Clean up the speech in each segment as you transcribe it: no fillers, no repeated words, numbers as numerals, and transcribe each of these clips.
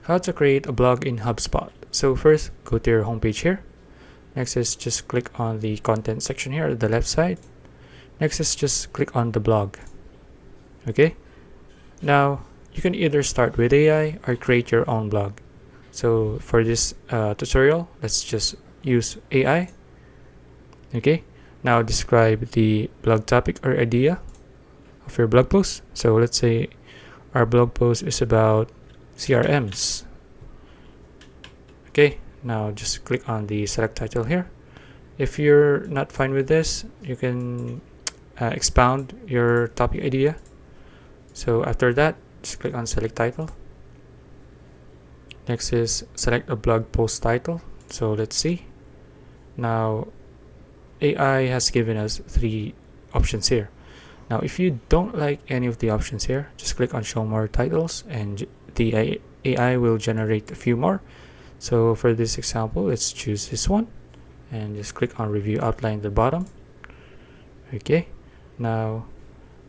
How to create a blog in HubSpot. So first, go to your homepage here. Next is just click on the content section here at the left side. Next is just click on the blog. Okay. Now you can either start with AI or create your own blog. So for this tutorial, let's just use AI. Okay. Now describe the blog topic or idea of your blog post. So let's say our blog post is about CRMs. Okay, now just click on the select title here. If you're not fine with this, you can expound your topic idea. So after that, just click on select title. Next is select a blog post title. So let's see. Now AI has given us 3 options here. Now if you don't like any of the options here, just click on show more titles and the AI will generate a few more. So for this example, let's choose this one and just click on review outline at the bottom. Okay, now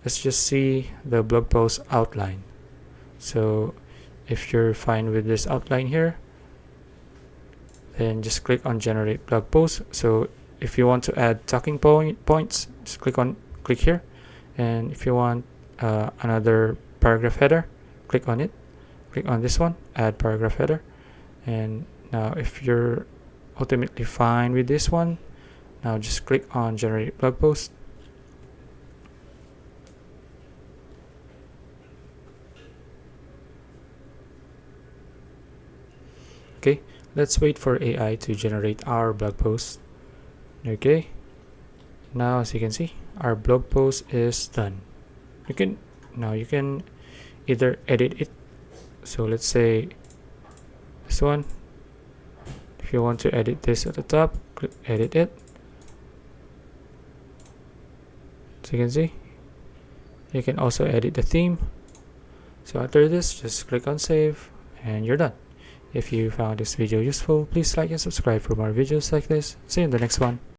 let's just see the blog post outline. So if you're fine with this outline here, then just click on generate blog post. So if you want to add talking points, just click here. And if you want another paragraph header, click on it. Click on this one, add paragraph header. And now if you're ultimately fine with this one, now just click on generate blog post. Okay, let's wait for AI to generate our blog post. Okay, now as you can see, our blog post is done. You can either edit it. So let's say this one. If you want to edit this at the top, click edit it. So you can see, you can also edit the theme. So after this, just click on save and you're done. If you found this video useful, please like and subscribe for more videos like this. See you in the next one.